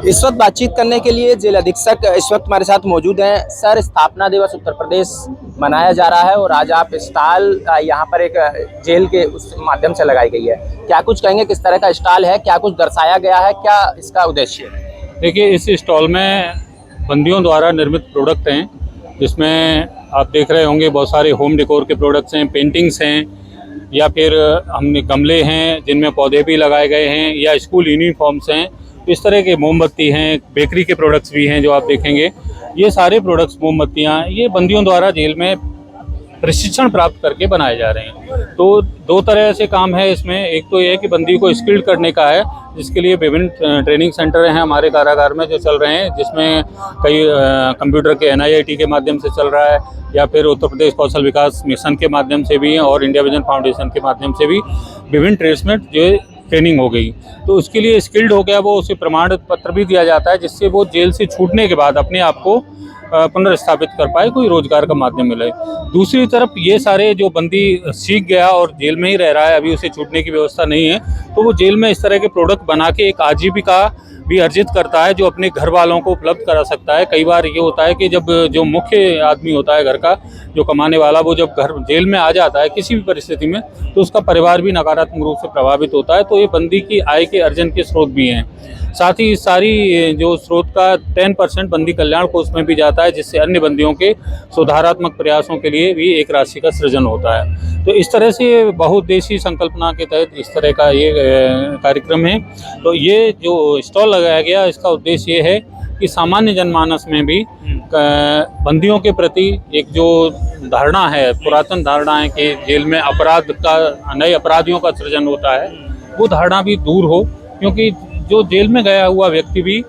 इस वक्त बातचीत करने के लिए जेल अधीक्षक इस वक्त हमारे साथ मौजूद हैं। सर, स्थापना दिवस उत्तर प्रदेश मनाया जा रहा है और आज आप स्टॉल यहाँ पर एक जेल के उस माध्यम से लगाई गई है। क्या कुछ कहेंगे, किस तरह का स्टॉल है, क्या कुछ दर्शाया गया है, क्या इसका उद्देश्य है? देखिए, इस स्टॉल में बंदियों द्वारा निर्मित प्रोडक्ट हैं, जिसमें आप देख रहे होंगे बहुत सारे होम डेकोर के प्रोडक्ट्स हैं, पेंटिंग्स हैं, या फिर हमने गमले हैं जिनमें पौधे भी लगाए गए हैं, या स्कूल यूनिफॉर्म्स हैं। इस तरह के मोमबत्ती हैं, बेकरी के प्रोडक्ट्स भी हैं जो आप देखेंगे। ये सारे प्रोडक्ट्स, मोमबत्तियाँ, ये बंदियों द्वारा जेल में प्रशिक्षण प्राप्त करके बनाए जा रहे हैं। तो दो तरह से काम है इसमें। एक तो ये है कि बंदी को स्किल्ड करने का है, जिसके लिए विभिन्न ट्रेनिंग सेंटर हैं हमारे कारागार में जो चल रहे हैं, जिसमें कई कंप्यूटर के NIIT के माध्यम से चल रहा है, या फिर उत्तर प्रदेश कौशल विकास मिशन के माध्यम से भी, और इंडिया विजन फाउंडेशन के माध्यम से भी विभिन्न ट्रेड्स में जो ट्रेनिंग हो गई। तो उसके लिए स्किल्ड हो गया वो, उसे प्रमाण पत्र भी दिया जाता है, जिससे वो जेल से छूटने के बाद अपने आप को पुनर्स्थापित कर पाए, कोई रोजगार का माध्यम मिले। दूसरी तरफ ये सारे जो बंदी सीख गया और जेल में ही रह रहा है, अभी उसे छूटने की व्यवस्था नहीं है, तो वो जेल में इस तरह के प्रोडक्ट बना के एक आजीविका भी अर्जित करता है, जो अपने घर वालों को उपलब्ध करा सकता है। कई बार ये होता है कि जब जो मुख्य आदमी होता है घर का, जो कमाने वाला, वो जब घर जेल में आ जाता है किसी भी परिस्थिति में, तो उसका परिवार भी नकारात्मक रूप से प्रभावित होता है। तो ये बंदी की आय के अर्जन के स्रोत भी हैं। साथ ही सारी जो स्रोत का 10% बंदी कल्याण कोष में भी जाता है, जिससे अन्य बंदियों के सुधारात्मक प्रयासों के लिए भी एक राशि का सृजन होता है। तो इस तरह से बहुउद्देशीय संकल्पना के तहत इस तरह का ये कार्यक्रम है। तो ये जो स्टॉल लगाया गया, इसका उद्देश्य ये है कि सामान्य जनमानस में भी बंदियों के प्रति एक जो धारणा है, पुरातन धारणा है कि जेल में अपराध का, नए अपराधियों का सृजन होता है, वो धारणा भी दूर हो। क्योंकि जो जेल में गया हुआ व्यक्ति भी,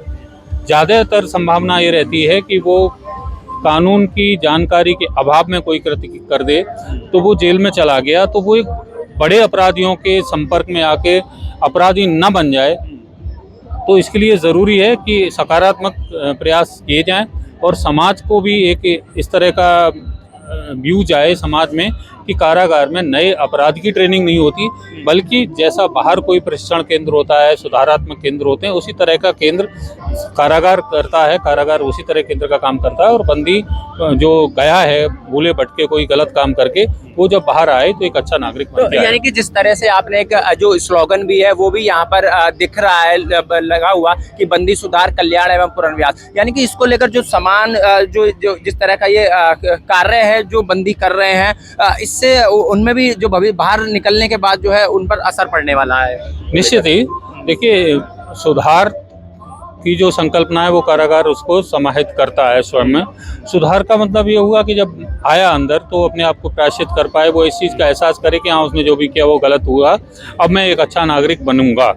ज़्यादातर संभावना ये रहती है कि वो कानून की जानकारी के अभाव में कोई कृत्य कर दे, तो वो जेल में चला गया, तो वो एक बड़े अपराधियों के संपर्क में आके अपराधी न बन जाए। तो इसके लिए ज़रूरी है कि सकारात्मक प्रयास किए जाएं, और समाज को भी एक इस तरह का व्यू जाए समाज में कि कारागार में नए अपराध की ट्रेनिंग नहीं होती, बल्कि जैसा बाहर कोई प्रशिक्षण केंद्र होता है, सुधारात्मक केंद्र होते हैं, उसी तरह का केंद्र कारागार करता है। कारागार उसी तरह केंद्र का काम करता है, और बंदी जो गया है भूले भटके कोई गलत काम करके, वो जब बाहर आए तो एक अच्छा नागरिक बन जाए। यानी कि जिस तरह से आपने एक जो स्लोगन भी है वो भी यहाँ पर दिख रहा है लगा हुआ कि बंदी सुधार, कल्याण एवं पुनर्वास, यानी कि इसको लेकर जो समान जो जिस तरह का ये कार्य है जो बंदी कर रहे हैं, इससे उनमें भी जो बाहर निकलने के बाद जो है उन पर असर पड़ने वाला है। निश्चित ही। देखिए, सुधार की जो संकल्पना है वो कारागार उसको समाहित करता है स्वयं में। सुधार का मतलब ये हुआ कि जब आया अंदर तो अपने आप को प्रायश्चित कर पाए, वो इस चीज़ का एहसास करे कि हाँ, उसने जो भी किया वो गलत हुआ, अब मैं एक अच्छा नागरिक बनूंगा।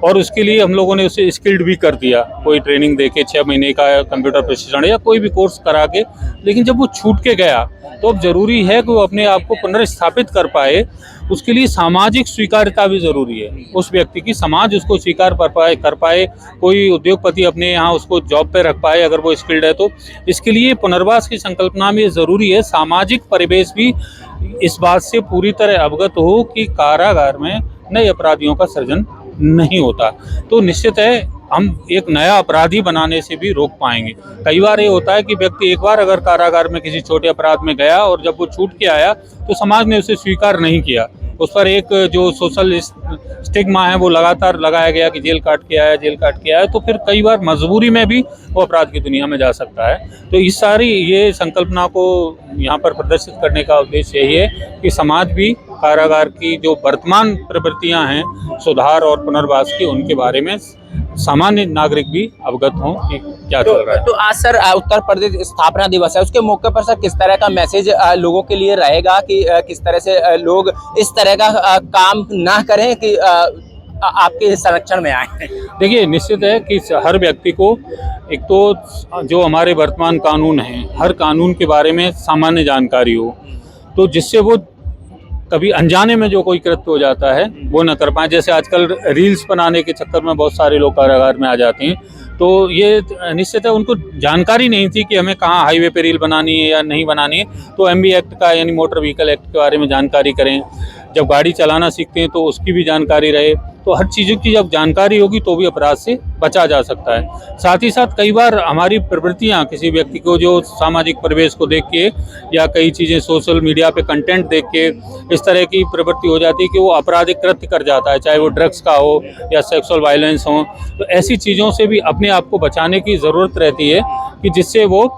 और उसके लिए हम लोगों ने उसे स्किल्ड भी कर दिया, कोई ट्रेनिंग दे के 6 महीने का कंप्यूटर प्रशिक्षण या कोई भी कोर्स करा के। लेकिन जब वो छूट के गया तो अब जरूरी है कि वो अपने आप को पुनर्स्थापित कर पाए। उसके लिए सामाजिक स्वीकार्यता भी जरूरी है, उस व्यक्ति की समाज उसको स्वीकार कर पाए, कोई उद्योगपति अपने यहाँ उसको जॉब पे रख पाए अगर वो स्किल्ड है। तो इसके लिए पुनर्वास की संकल्पना में जरूरी है सामाजिक परिवेश भी इस बात से पूरी तरह अवगत हो कि कारागार में नए अपराधियों का सृजन नहीं होता। तो निश्चित है हम एक नया अपराधी बनाने से भी रोक पाएंगे। कई बार ये होता है कि व्यक्ति एक बार अगर कारागार में किसी छोटे अपराध में गया और जब वो छूट के आया तो समाज ने उसे स्वीकार नहीं किया, उस पर एक जो सोशल स्टिग्मा है वो लगातार लगाया गया कि जेल काट के आया, जेल काट के आया, तो फिर कई बार मजबूरी में भी वो अपराध की दुनिया में जा सकता है। तो इस सारी ये संकल्पना को यहाँ पर प्रदर्शित करने का उद्देश्य यही है कि समाज भी कारागार की जो वर्तमान प्रवृत्तियाँ हैं सुधार और पुनर्वास की, उनके बारे में सामान्य नागरिक भी अवगत हों कि क्या चल रहा है। तो आज सर उत्तर प्रदेश स्थापना दिवस है, उसके मौके पर सर किस तरह का मैसेज लोगों के लिए रहेगा कि किस तरह से लोग इस तरह का काम ना करें कि आपके संरक्षण में आए? देखिए, निश्चित है कि हर व्यक्ति को एक तो जो हमारे वर्तमान कानून हैं, हर कानून के बारे में सामान्य जानकारी हो, तो जिससे वो कभी अनजाने में जो कोई कृत्य हो जाता है वो न कर पाए। जैसे आजकल रील्स बनाने के चक्कर में बहुत सारे लोग कारागार में आ जाते हैं, तो ये निश्चित है उनको जानकारी नहीं थी कि हमें कहाँ हाईवे पे रील बनानी है या नहीं बनानी है। तो MV एक्ट का यानी मोटर व्हीकल एक्ट के बारे में जानकारी करें। जब गाड़ी चलाना सीखते हैं तो उसकी भी जानकारी रहे। तो हर चीज़ों की जब जानकारी होगी तो भी अपराध से बचा जा सकता है। साथ ही साथ कई बार हमारी प्रवृत्तियाँ किसी व्यक्ति को जो सामाजिक परिवेश को देख के या कई चीज़ें सोशल मीडिया पे कंटेंट देख के इस तरह की प्रवृत्ति हो जाती है कि वो आपराधिक कृत्य कर जाता है, चाहे वो ड्रग्स का हो या सेक्सुअल वायलेंस हो। तो ऐसी चीज़ों से भी अपने आप को बचाने की ज़रूरत रहती है कि जिससे वो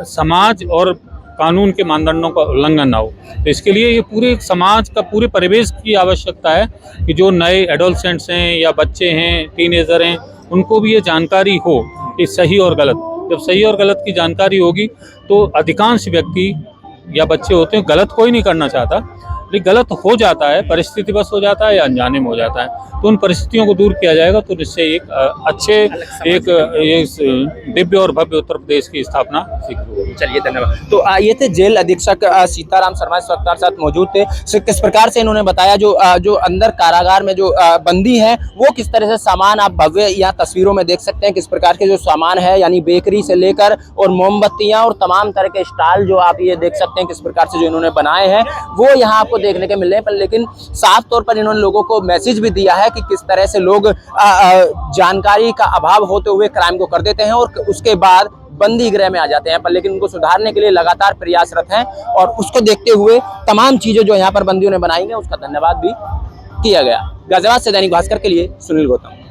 समाज और कानून के मानदंडों का उल्लंघन ना हो। तो इसके लिए ये पूरे समाज का, पूरे परिवेश की आवश्यकता है कि जो नए एडोलसेंट्स हैं या बच्चे हैं, टीनेजर हैं, उनको भी ये जानकारी हो कि सही और गलत। जब सही और गलत की जानकारी होगी तो अधिकांश व्यक्ति या बच्चे होते हैं, गलत कोई नहीं करना चाहता, लेकिन गलत हो जाता है, परिस्थितिवश हो जाता है या अनजाने में हो जाता है। तो उन परिस्थितियों को दूर किया जाएगा तो जिससे एक अच्छे एक दिव्य और भव्य उत्तर प्रदेश की स्थापना शीघ्र होगी। चलिए, धन्यवाद। तो ये थे जेल अधीक्षक सीताराम शर्मा इस वक्त हमारे साथ मौजूद थे। किस प्रकार से इन्होंने बताया जो अंदर कारागार में जो बंदी है वो किस तरह से सामान आप भव्य यहाँ तस्वीरों में देख सकते हैं, किस प्रकार के जो सामान है, यानी बेकरी से लेकर और मोमबत्तियां और तमाम तरह के स्टॉल जो आप ये देख सकते हैं किस प्रकार से जो इन्होंने बनाए हैं वो यहाँ आपको देखने के मिल रहे हैं। पर लेकिन साफ तौर पर इन्होंने लोगों को मैसेज भी दिया है कि किस तरह से लोग जानकारी का अभाव होते हुए क्राइम को कर देते हैं और उसके बाद बंदी गृह में आ जाते हैं। पर लेकिन उनको सुधारने के लिए लगातार प्रयासरत हैं और उसको देखते हुए तमाम चीजें जो यहाँ पर बंदियों ने बनाई हैं उसका धन्यवाद भी किया गया। गाजियाबाद से दैनिक भास्कर के लिए सुनील गौतम।